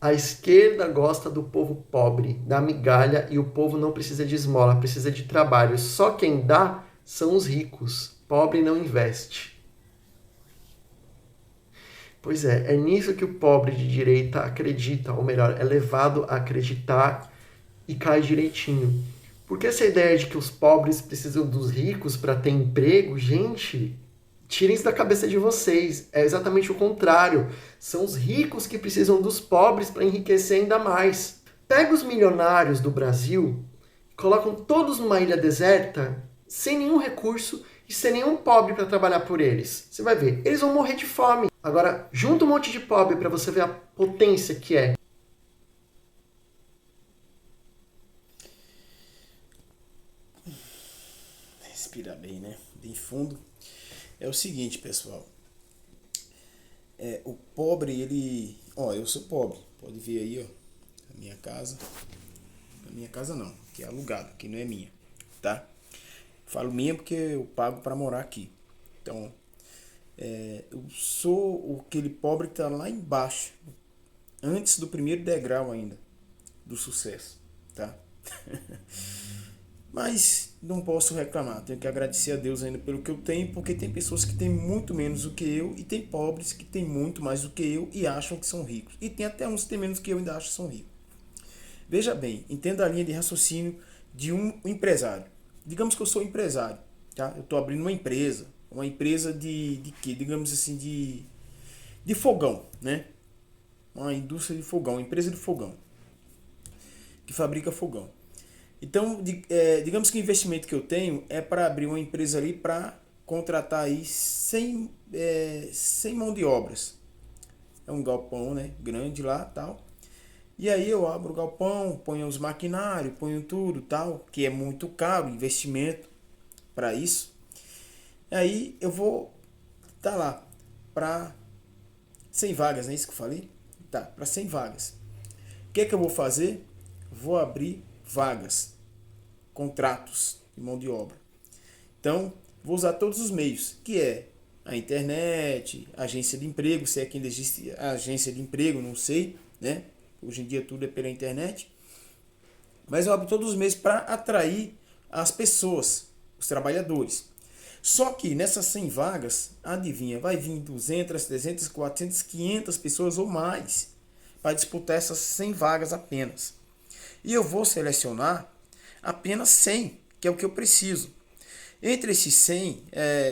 A esquerda gosta do povo pobre, da migalha, e o povo não precisa de esmola, precisa de trabalho. Só quem dá são os ricos. Pobre não investe. Pois é nisso que o pobre de direita acredita, ou melhor, é levado a acreditar e cai direitinho. Porque essa ideia de que os pobres precisam dos ricos para ter emprego, gente, tirem isso da cabeça de vocês. É exatamente o contrário. São os ricos que precisam dos pobres para enriquecer ainda mais. Pega os milionários do Brasil, colocam todos numa ilha deserta, sem nenhum recurso e sem nenhum pobre para trabalhar por eles. Você vai ver, eles vão morrer de fome. Agora, junta um monte de pobre para você ver a potência que é. Respira bem, né? Bem fundo. É o seguinte, pessoal. O pobre, ele... Ó, eu sou pobre. Pode ver aí, ó. A minha casa. A minha casa não, que é alugada, que não é minha, tá? Falo minha porque eu pago para morar aqui. Então, eu sou aquele pobre que tá lá embaixo, antes do primeiro degrau ainda, do sucesso, tá? Mas não posso reclamar, tenho que agradecer a Deus ainda pelo que eu tenho, porque tem pessoas que têm muito menos do que eu e tem pobres que têm muito mais do que eu e acham que são ricos. E tem até uns que têm menos que eu e ainda acham que são ricos. Veja bem, entenda a linha de raciocínio de um empresário. Digamos que eu sou empresário, tá? Eu estou abrindo uma empresa de quê? Digamos assim, de fogão, né? Uma indústria de fogão, uma empresa de fogão, que fabrica fogão. Então, digamos que o investimento que eu tenho é para abrir uma empresa ali para contratar aí 100 mão de obras. É um galpão, né, grande lá, tal. E aí eu abro o galpão, ponho os maquinários, ponho tudo, tal, que é muito caro, investimento para isso. Aí eu vou tá lá para 100 vagas, não é isso que eu falei? Tá, para 100 vagas. O que é que eu vou fazer? Vou abrir vagas, contratos de mão de obra. Então, vou usar todos os meios, que é a internet, agência de emprego, se é que ainda existe agência de emprego, não sei, né? Hoje em dia tudo é pela internet. Mas eu abro todos os meios para atrair as pessoas, os trabalhadores. Só que nessas 100 vagas, adivinha, vai vir 200, 300, 400, 500 pessoas ou mais para disputar essas 100 vagas apenas. E eu vou selecionar apenas 100, que é o que eu preciso. Entre esses 100,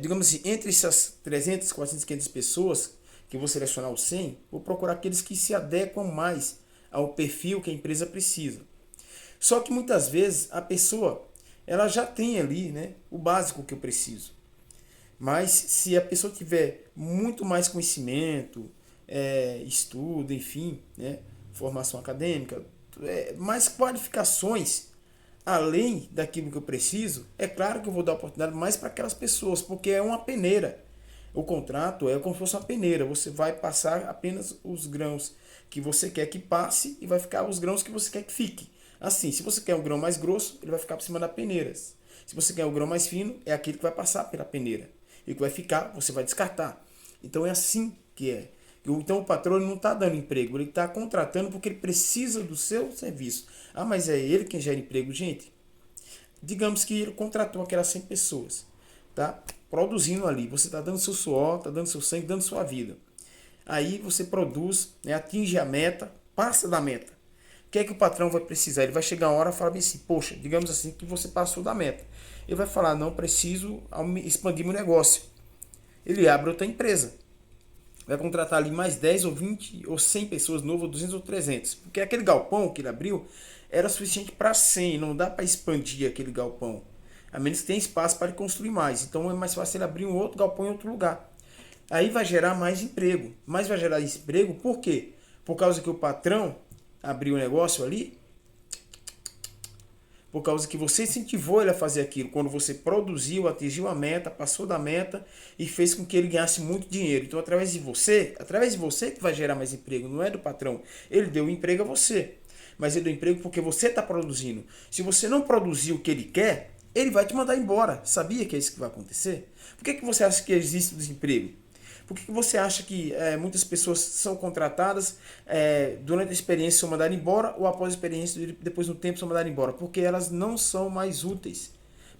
digamos assim, entre essas 300, 400, 500 pessoas, que eu vou selecionar os 100, vou procurar aqueles que se adequam mais ao perfil que a empresa precisa. Só que muitas vezes a pessoa ela já tem ali, né, o básico que eu preciso. Mas se a pessoa tiver muito mais conhecimento, estudo, enfim, né, formação acadêmica, mais qualificações além daquilo que eu preciso, é claro que eu vou dar oportunidade mais para aquelas pessoas, porque é uma peneira. O contrato é como se fosse uma peneira. Você vai passar apenas os grãos que você quer que passe e vai ficar os grãos que você quer que fique. Assim, se você quer um grão mais grosso, ele vai ficar por cima da peneira. Se você quer um grão mais fino, é aquele que vai passar pela peneira. E o que vai ficar, você vai descartar. Então é assim que é. Então o patrão não está dando emprego, ele está contratando porque ele precisa do seu serviço. Ah, mas é ele quem gera emprego, gente. Digamos que ele contratou aquelas 100 pessoas, tá? Produzindo ali. Você está dando seu suor, está dando seu sangue, dando sua vida. Aí você produz, né, atinge a meta, passa da meta. O que é que o patrão vai precisar? Ele vai chegar uma hora e falar assim, poxa, digamos assim que você passou da meta. Ele vai falar, não, preciso expandir meu negócio. Ele abre outra empresa. Vai contratar ali mais 10 ou 20 ou 100 pessoas novas, 200 ou 300. Porque aquele galpão que ele abriu era suficiente para 100, não dá para expandir aquele galpão. A menos que tenha espaço para ele construir mais. Então é mais fácil ele abrir um outro galpão em outro lugar. Aí vai gerar mais emprego. Mas vai gerar emprego por quê? Por causa que o patrão abriu o negócio ali, por causa que você incentivou ele a fazer aquilo, quando você produziu, atingiu a meta, passou da meta e fez com que ele ganhasse muito dinheiro. Então, através de você que vai gerar mais emprego, não é do patrão. Ele deu emprego a você, mas ele deu emprego porque você está produzindo. Se você não produzir o que ele quer, ele vai te mandar embora. Sabia que é isso que vai acontecer? Por que você acha que existe o desemprego? Por que você acha que muitas pessoas são contratadas, durante a experiência são mandadas embora, ou após a experiência, depois do tempo, são mandadas embora? Porque elas não são mais úteis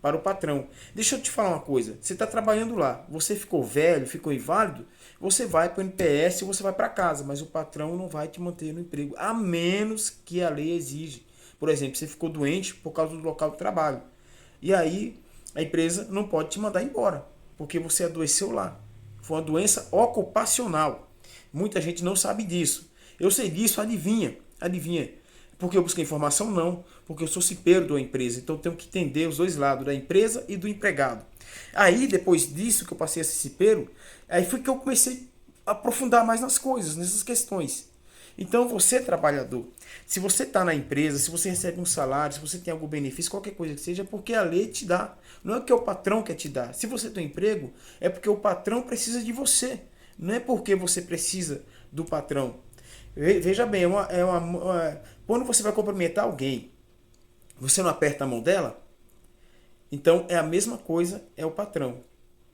para o patrão. Deixa eu te falar uma coisa. Você está trabalhando lá, você ficou velho, ficou inválido, você vai para o NPS e você vai para casa, mas o patrão não vai te manter no emprego, a menos que a lei exige. Por exemplo, você ficou doente por causa do local de trabalho. E aí a empresa não pode te mandar embora, porque você adoeceu lá. Foi uma doença ocupacional. Muita gente não sabe disso. Eu sei disso, adivinha? Adivinha? Porque eu busquei informação? Não. Porque eu sou cipeiro da empresa. Então eu tenho que entender os dois lados, da empresa e do empregado. Aí, depois disso que eu passei a ser cipeiro, aí foi que eu comecei a aprofundar mais nas coisas, nessas questões. Então, você, trabalhador, se você está na empresa, se você recebe um salário, se você tem algum benefício, qualquer coisa que seja, é porque a lei te dá. Não é porque o patrão quer te dar. Se você tem emprego, é porque o patrão precisa de você. Não é porque você precisa do patrão. Veja bem, quando você vai cumprimentar alguém, você não aperta a mão dela? Então é a mesma coisa, é o patrão.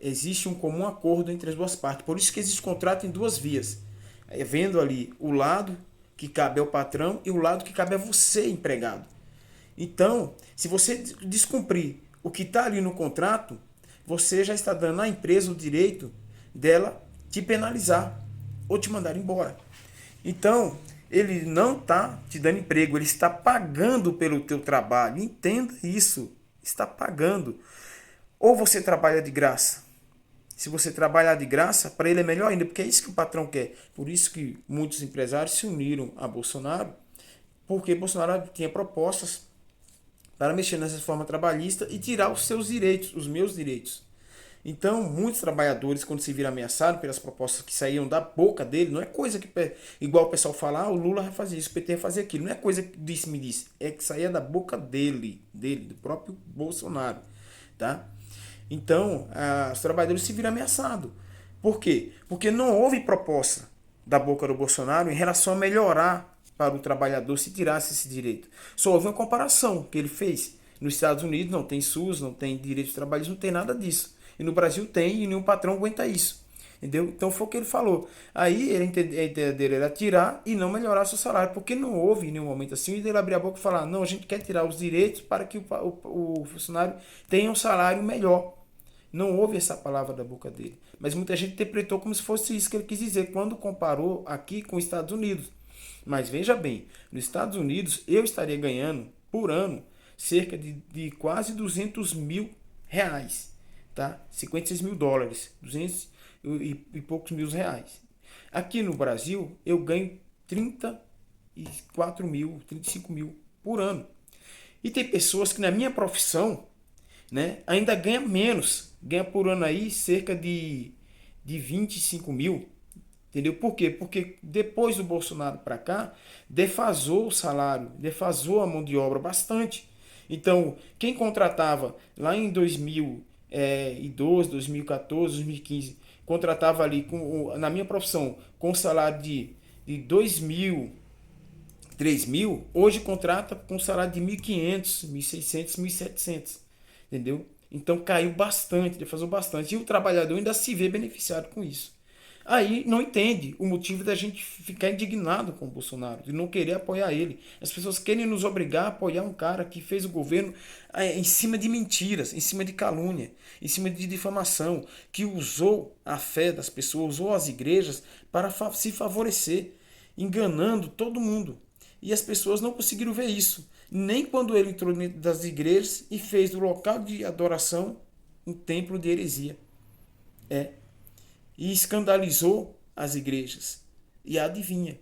Existe um comum acordo entre as duas partes. Por isso que existe contrato em duas vias. Vendo ali o lado que cabe ao patrão e o lado que cabe a você, empregado. Então, se você descumprir o que está ali no contrato, você já está dando à empresa o direito dela te penalizar ou te mandar embora. Então, ele não está te dando emprego, ele está pagando pelo teu trabalho. Entenda isso, está pagando. Ou você trabalha de graça. Se você trabalhar de graça, para ele é melhor ainda, porque é isso que o patrão quer. Por isso que muitos empresários se uniram a Bolsonaro, porque Bolsonaro tinha propostas para mexer nessa reforma trabalhista e tirar os seus direitos, os meus direitos. Então, muitos trabalhadores, quando se viram ameaçados pelas propostas que saíam da boca dele, não é coisa que, igual o pessoal fala, o Lula vai fazer isso, o PT vai fazer aquilo. Não é coisa que me disse, é que saía da boca dele, do próprio Bolsonaro, tá? Então, os trabalhadores se viram ameaçados. Por quê? Porque não houve proposta da boca do Bolsonaro em relação a melhorar para o trabalhador se tirasse esse direito. Só houve uma comparação que ele fez. Nos Estados Unidos não tem SUS, não tem direitos trabalhistas, não tem nada disso. E no Brasil tem e nenhum patrão aguenta isso. Entendeu? Então foi o que ele falou. Aí a ideia dele era tirar e não melhorar seu salário, porque não houve em nenhum momento assim. E ele abrir a boca e falar: não, a gente quer tirar os direitos para que o funcionário tenha um salário melhor. Não houve essa palavra da boca dele. Mas muita gente interpretou como se fosse isso que ele quis dizer quando comparou aqui com os Estados Unidos. Mas veja bem, nos Estados Unidos eu estaria ganhando por ano cerca de quase 200 mil reais, tá? 56 mil dólares, 200 e poucos mil reais. Aqui no Brasil eu ganho 34 mil, 35 mil por ano. E tem pessoas que na minha profissão, né, ainda ganha menos, ganha por ano aí cerca de 25 mil. Entendeu? Por quê? Porque depois do Bolsonaro para cá, defasou o salário, defasou a mão de obra bastante. Então, quem contratava lá em 2012, 2014, 2015, contratava ali, na minha profissão, com salário de 2 mil, 3 mil, hoje contrata com salário de 1.500, 1.600, 1.700. Entendeu? Então caiu bastante, defasou bastante. E o trabalhador ainda se vê beneficiado com isso. Aí não entende o motivo da gente ficar indignado com o Bolsonaro, de não querer apoiar ele. As pessoas querem nos obrigar a apoiar um cara que fez o governo em cima de mentiras, em cima de calúnia, em cima de difamação, que usou a fé das pessoas, usou as igrejas para se favorecer, enganando todo mundo. E as pessoas não conseguiram ver isso. Nem quando ele entrou dentro das igrejas e fez do local de adoração um templo de heresia. E escandalizou as igrejas. E adivinha,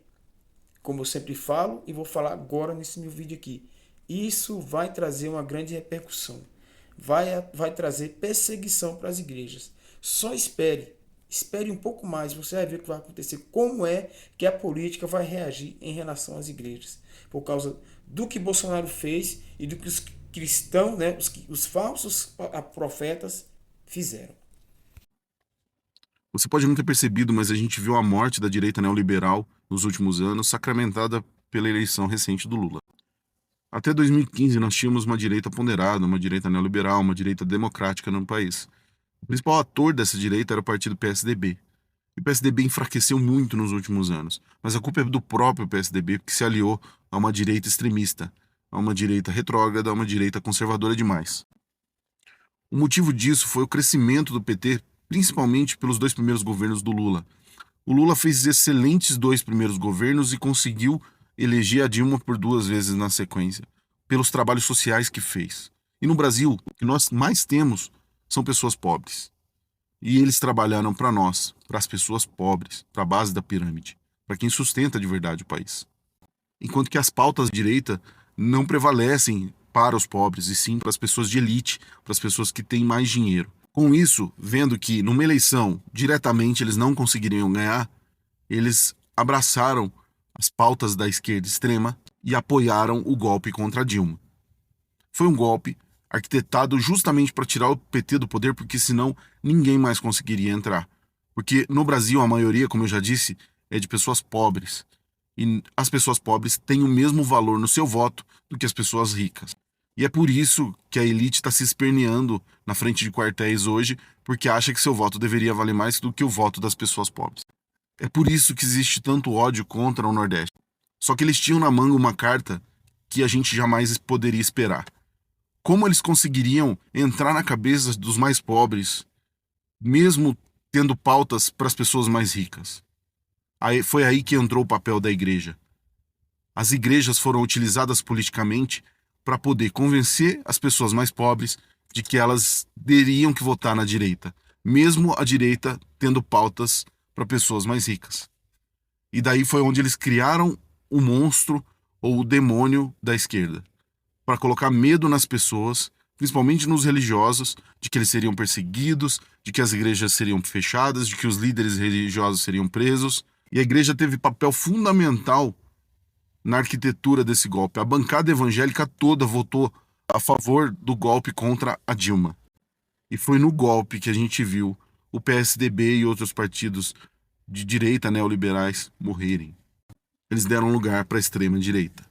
como eu sempre falo e vou falar agora nesse meu vídeo aqui, isso vai trazer uma grande repercussão. Vai trazer perseguição para as igrejas. Só espere um pouco mais, você vai ver o que vai acontecer, como é que a política vai reagir em relação às igrejas, por causa do que Bolsonaro fez e do que os cristãos, né, os falsos profetas fizeram. Você pode não ter percebido, mas a gente viu a morte da direita neoliberal nos últimos anos, sacramentada pela eleição recente do Lula. Até 2015 nós tínhamos uma direita ponderada, uma direita neoliberal, uma direita democrática no país. O principal ator dessa direita era o partido PSDB. E o PSDB enfraqueceu muito nos últimos anos. Mas a culpa é do próprio PSDB, que se aliou a uma direita extremista, a uma direita retrógrada, a uma direita conservadora demais. O motivo disso foi o crescimento do PT, principalmente pelos 2 primeiros governos do Lula. O Lula fez excelentes 2 primeiros governos e conseguiu eleger a Dilma por 2 vezes na sequência, pelos trabalhos sociais que fez. E no Brasil, o que nós mais temos são pessoas pobres. E eles trabalharam para nós, para as pessoas pobres, para a base da pirâmide, para quem sustenta de verdade o país. Enquanto que as pautas de direita não prevalecem para os pobres, e sim para as pessoas de elite, para as pessoas que têm mais dinheiro. Com isso, vendo que numa eleição diretamente eles não conseguiriam ganhar, eles abraçaram as pautas da esquerda extrema e apoiaram o golpe contra Dilma. Foi um golpe arquitetado justamente para tirar o PT do poder, porque senão ninguém mais conseguiria entrar. Porque no Brasil a maioria, como eu já disse, é de pessoas pobres. E as pessoas pobres têm o mesmo valor no seu voto do que as pessoas ricas. E é por isso que a elite está se esperneando na frente de quartéis hoje, porque acha que seu voto deveria valer mais do que o voto das pessoas pobres. É por isso que existe tanto ódio contra o Nordeste. Só que eles tinham na manga uma carta que a gente jamais poderia esperar. Como eles conseguiriam entrar na cabeça dos mais pobres, mesmo tendo pautas para as pessoas mais ricas? Foi aí que entrou o papel da igreja. As igrejas foram utilizadas politicamente para poder convencer as pessoas mais pobres de que elas teriam que votar na direita, mesmo a direita tendo pautas para pessoas mais ricas. E daí foi onde eles criaram o monstro ou o demônio da esquerda, para colocar medo nas pessoas, principalmente nos religiosos, de que eles seriam perseguidos, de que as igrejas seriam fechadas, de que os líderes religiosos seriam presos. E a igreja teve papel fundamental na arquitetura desse golpe. A bancada evangélica toda votou a favor do golpe contra a Dilma. E foi no golpe que a gente viu o PSDB e outros partidos de direita neoliberais morrerem. Eles deram lugar para a extrema direita.